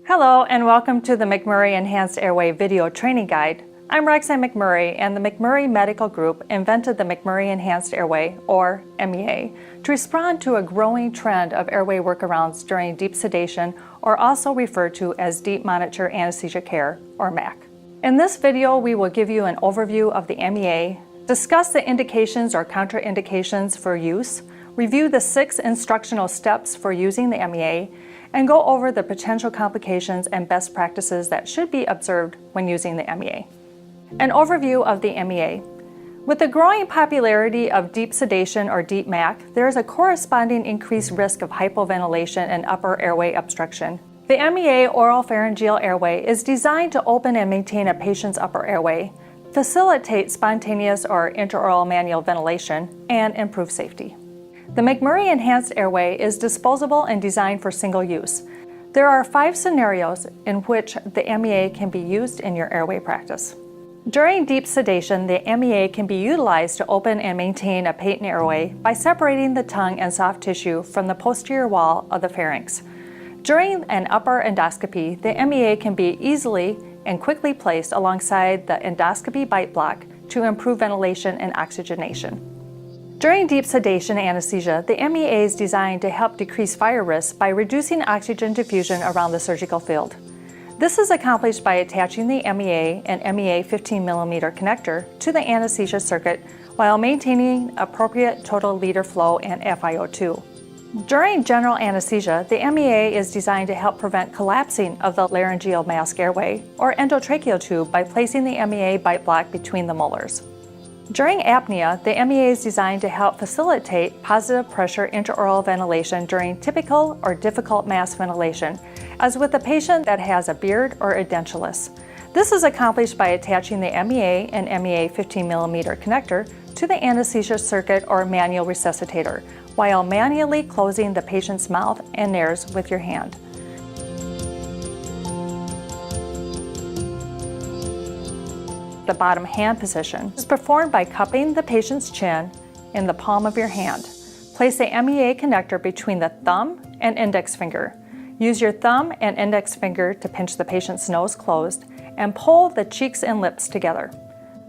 Hello and welcome to the McMurray Enhanced Airway video training guide. I'm Roxanne McMurray, and the McMurray Medical Group invented the McMurray Enhanced Airway, or MEA, to respond to a growing trend of airway workarounds during deep sedation, or also referred to as Deep Monitor Anesthesia Care, or MAC. In this video, we will give you an overview of the MEA, discuss the indications or contraindications for use, review the 6 instructional steps for using the MEA, and go over the potential complications and best practices that should be observed when using the MEA. An overview of the MEA. With the growing popularity of deep sedation or deep MAC, there is a corresponding increased risk of hypoventilation and upper airway obstruction. The MEA oropharyngeal airway is designed to open and maintain a patient's upper airway, facilitate spontaneous or intraoral manual ventilation, and improve safety. The McMurray Enhanced Airway is disposable and designed for single use. There are 5 scenarios in which the MEA can be used in your airway practice. During deep sedation, the MEA can be utilized to open and maintain a patent airway by separating the tongue and soft tissue from the posterior wall of the pharynx. During an upper endoscopy, the MEA can be easily and quickly placed alongside the endoscopy bite block to improve ventilation and oxygenation. During deep sedation anesthesia, the MEA is designed to help decrease fire risk by reducing oxygen diffusion around the surgical field. This is accomplished by attaching the MEA and MEA 15mm connector to the anesthesia circuit while maintaining appropriate total liter flow and FiO2. During general anesthesia, the MEA is designed to help prevent collapsing of the laryngeal mask airway or endotracheal tube by placing the MEA bite block between the molars. During apnea, the MEA is designed to help facilitate positive pressure intraoral ventilation during typical or difficult mask ventilation, as with a patient that has a beard or edentulous. This is accomplished by attaching the MEA and MEA 15mm connector to the anesthesia circuit or manual resuscitator, while manually closing the patient's mouth and nares with your hand. The bottom hand position is performed by cupping the patient's chin in the palm of your hand. Place the MEA connector between the thumb and index finger. Use your thumb and index finger to pinch the patient's nose closed and pull the cheeks and lips together.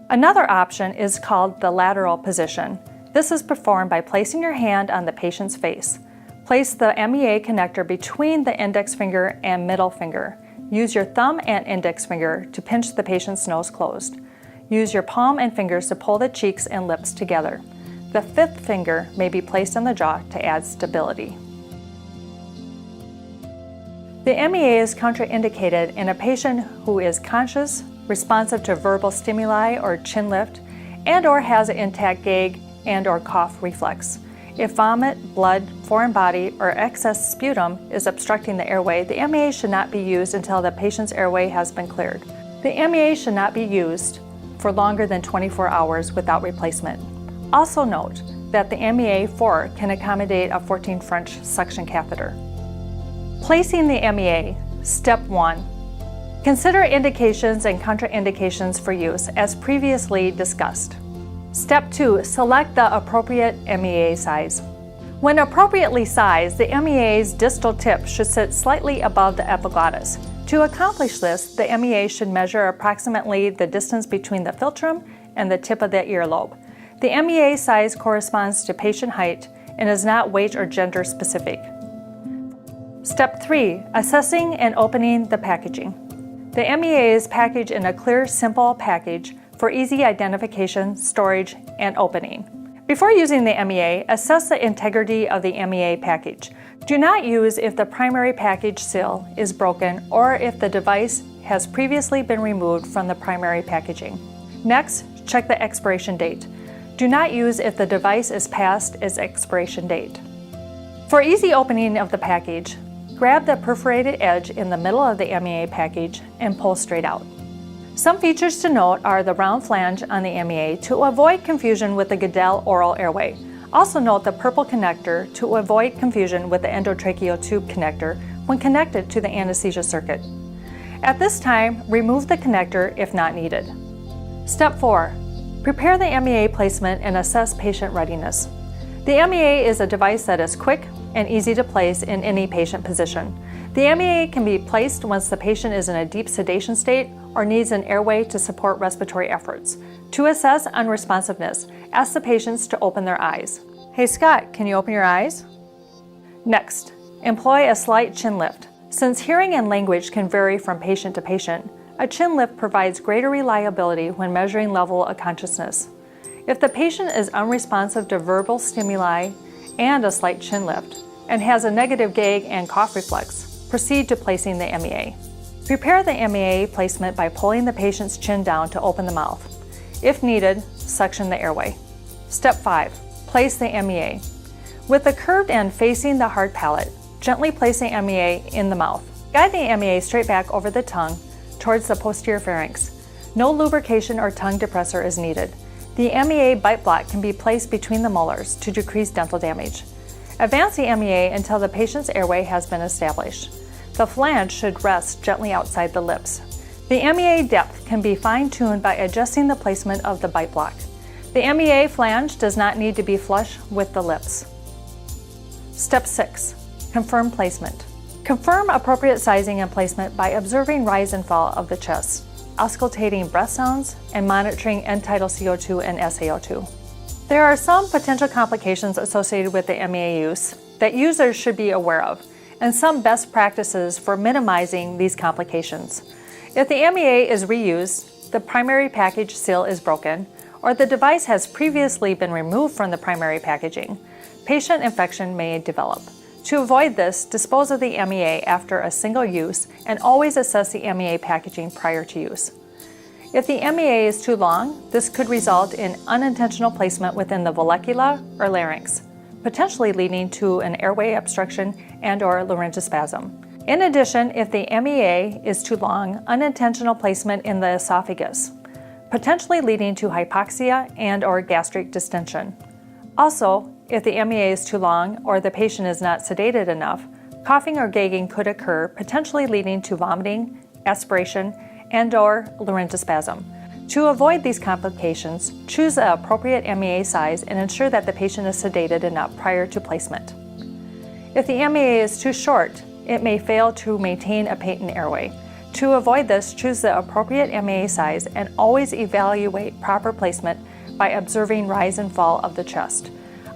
Another option is called the lateral position. This is performed by placing your hand on the patient's face. Place the MEA connector between the index finger and middle finger. Use your thumb and index finger to pinch the patient's nose closed. Use your palm and fingers to pull the cheeks and lips together. The 5th finger may be placed on the jaw to add stability. The MEA is contraindicated in a patient who is conscious, responsive to verbal stimuli or chin lift, and/or has an intact gag and/or cough reflex. If vomit, blood, foreign body, or excess sputum is obstructing the airway, the MEA should not be used until the patient's airway has been cleared. The MEA should not be used for longer than 24 hours without replacement. Also note that the MEA-4 can accommodate a 14 French suction catheter. Placing the MEA. Step 1. Consider indications and contraindications for use as previously discussed. Step 2. Select the appropriate MEA size. When appropriately sized, the MEA's distal tip should sit slightly above the epiglottis. To accomplish this, the MEA should measure approximately the distance between the philtrum and the tip of the earlobe. The MEA size corresponds to patient height and is not weight or gender specific. Step 3. Assessing and opening the packaging. The MEA is packaged in a clear, simple package for easy identification, storage, and opening. Before using the MEA, assess the integrity of the MEA package. Do not use if the primary package seal is broken or if the device has previously been removed from the primary packaging. Next, check the expiration date. Do not use if the device is past its expiration date. For easy opening of the package, grab the perforated edge in the middle of the MEA package and pull straight out. Some features to note are the round flange on the MEA to avoid confusion with the Goodell oral airway. Also note the purple connector to avoid confusion with the endotracheal tube connector when connected to the anesthesia circuit. At this time, remove the connector if not needed. Step 4. Prepare the MEA placement and assess patient readiness. The MEA is a device that is quick, and easy to place in any patient position. The MEA can be placed once the patient is in a deep sedation state or needs an airway to support respiratory efforts. To assess unresponsiveness, ask the patients to open their eyes. Hey Scott, can you open your eyes? Next, employ a slight chin lift. Since hearing and language can vary from patient to patient, a chin lift provides greater reliability when measuring level of consciousness. If the patient is unresponsive to verbal stimuli and a slight chin lift, and has a negative gag and cough reflex, proceed to placing the MEA. Prepare the MEA placement by pulling the patient's chin down to open the mouth. If needed, suction the airway. Step 5. Place the MEA. With the curved end facing the hard palate, gently place the MEA in the mouth. Guide the MEA straight back over the tongue towards the posterior pharynx. No lubrication or tongue depressor is needed. The MEA bite block can be placed between the molars to decrease dental damage. Advance the MEA until the patient's airway has been established. The flange should rest gently outside the lips. The MEA depth can be fine-tuned by adjusting the placement of the bite block. The MEA flange does not need to be flush with the lips. Step 6. Confirm placement. Confirm appropriate sizing and placement by observing rise and fall of the chest, auscultating breath sounds, and monitoring end-tidal CO2 and SaO2. There are some potential complications associated with the MEA use that users should be aware of, and some best practices for minimizing these complications. If the MEA is reused, the primary package seal is broken, or the device has previously been removed from the primary packaging, patient infection may develop. To avoid this, dispose of the MEA after a single use and always assess the MEA packaging prior to use. If the MEA is too long, this could result in unintentional placement within the vallecula or larynx, potentially leading to an airway obstruction and/or laryngospasm. In addition, if the MEA is too long, unintentional placement in the esophagus, potentially leading to hypoxia and/or gastric distension. Also, if the MEA is too long or the patient is not sedated enough, coughing or gagging could occur, potentially leading to vomiting, aspiration, and/or laryngospasm. To avoid these complications, choose the appropriate MEA size and ensure that the patient is sedated enough prior to placement. If the MEA is too short, it may fail to maintain a patent airway. To avoid this, choose the appropriate MEA size and always evaluate proper placement by observing rise and fall of the chest,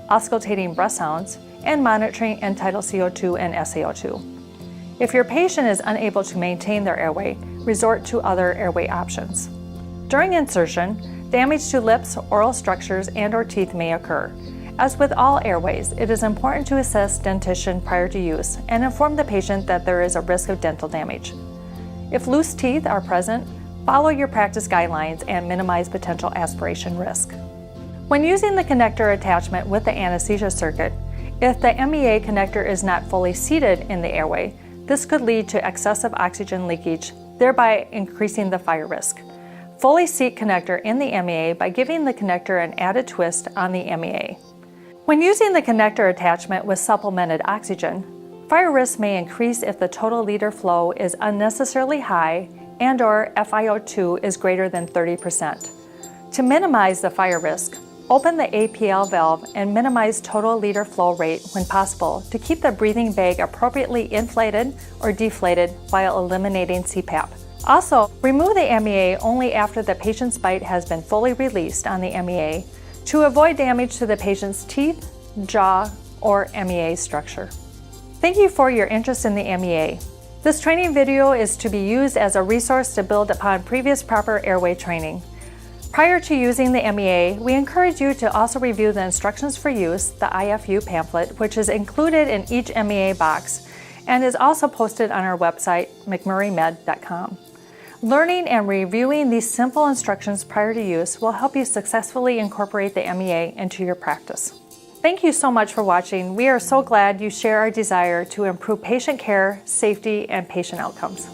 auscultating breath sounds, and monitoring end-tidal CO2 and SaO2. If your patient is unable to maintain their airway, resort to other airway options. During insertion, damage to lips, oral structures, and/or teeth may occur. As with all airways, it is important to assess dentition prior to use and inform the patient that there is a risk of dental damage. If loose teeth are present, follow your practice guidelines and minimize potential aspiration risk. When using the connector attachment with the anesthesia circuit, if the MEA connector is not fully seated in the airway, this could lead to excessive oxygen leakage, thereby increasing the fire risk. Fully seat connector in the MEA by giving the connector an added twist on the MEA. When using the connector attachment with supplemented oxygen, fire risk may increase if the total liter flow is unnecessarily high and/or FiO2 is greater than 30%. To minimize the fire risk, open the APL valve and minimize total liter flow rate when possible to keep the breathing bag appropriately inflated or deflated while eliminating CPAP. Also, remove the MEA only after the patient's bite has been fully released on the MEA to avoid damage to the patient's teeth, jaw, or MEA structure. Thank you for your interest in the MEA. This training video is to be used as a resource to build upon previous proper airway training. Prior to using the MEA, we encourage you to also review the instructions for use, the IFU pamphlet, which is included in each MEA box and is also posted on our website, mcmurraymed.com. Learning and reviewing these simple instructions prior to use will help you successfully incorporate the MEA into your practice. Thank you so much for watching. We are so glad you share our desire to improve patient care, safety, and patient outcomes.